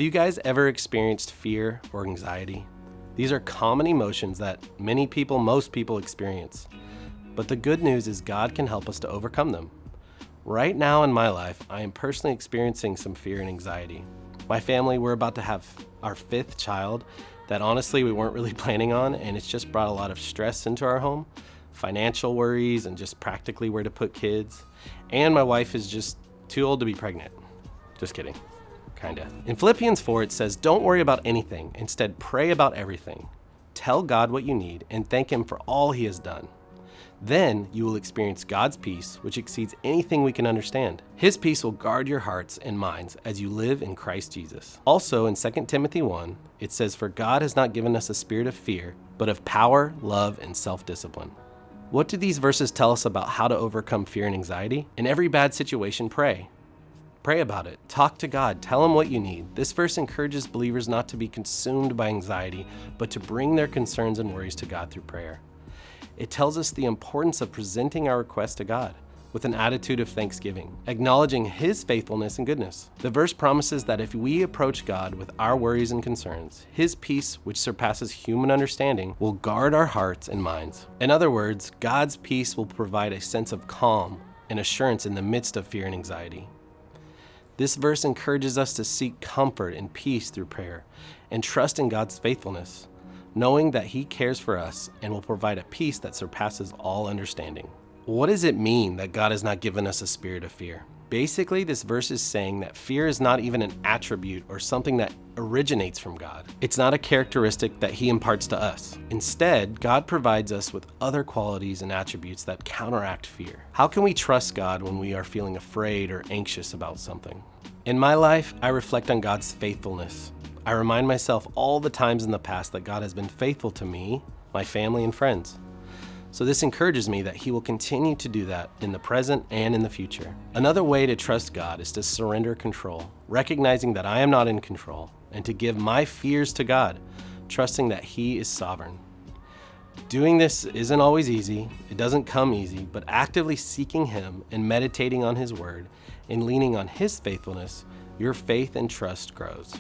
Have you guys ever experienced fear or anxiety? These are common emotions that most people experience. But the good news is God can help us to overcome them. Right now in my life, I am personally experiencing some fear and anxiety. My family, we're about to have our 5th child that honestly we weren't really planning on, and it's just brought a lot of stress into our home, financial worries, and just practically where to put kids. And my wife is just too old to be pregnant. Just kidding. Kinda. In Philippians 4, it says, "Don't worry about anything. Instead, pray about everything. Tell God what you need and thank Him for all He has done. Then you will experience God's peace, which exceeds anything we can understand. His peace will guard your hearts and minds as you live in Christ Jesus." Also in 2 Timothy 1, it says, "For God has not given us a spirit of fear, but of power, love, and self-discipline." What do these verses tell us about how to overcome fear and anxiety? In every bad situation, pray. Pray about it. Talk to God. Tell Him what you need. This verse encourages believers not to be consumed by anxiety, but to bring their concerns and worries to God through prayer. It tells us the importance of presenting our requests to God with an attitude of thanksgiving, acknowledging His faithfulness and goodness. The verse promises that if we approach God with our worries and concerns, His peace, which surpasses human understanding, will guard our hearts and minds. In other words, God's peace will provide a sense of calm and assurance in the midst of fear and anxiety. This verse encourages us to seek comfort and peace through prayer and trust in God's faithfulness, knowing that He cares for us and will provide a peace that surpasses all understanding. What does it mean that God has not given us a spirit of fear? Basically, this verse is saying that fear is not even an attribute or something that originates from God. It's not a characteristic that He imparts to us. Instead, God provides us with other qualities and attributes that counteract fear. How can we trust God when we are feeling afraid or anxious about something? In my life, I reflect on God's faithfulness. I remind myself all the times in the past that God has been faithful to me, my family, and friends. So this encourages me that He will continue to do that in the present and in the future. Another way to trust God is to surrender control, recognizing that I am not in control, and to give my fears to God, trusting that He is sovereign. Doing this isn't always easy, it doesn't come easy, but actively seeking Him and meditating on His word and leaning on His faithfulness, your faith and trust grows.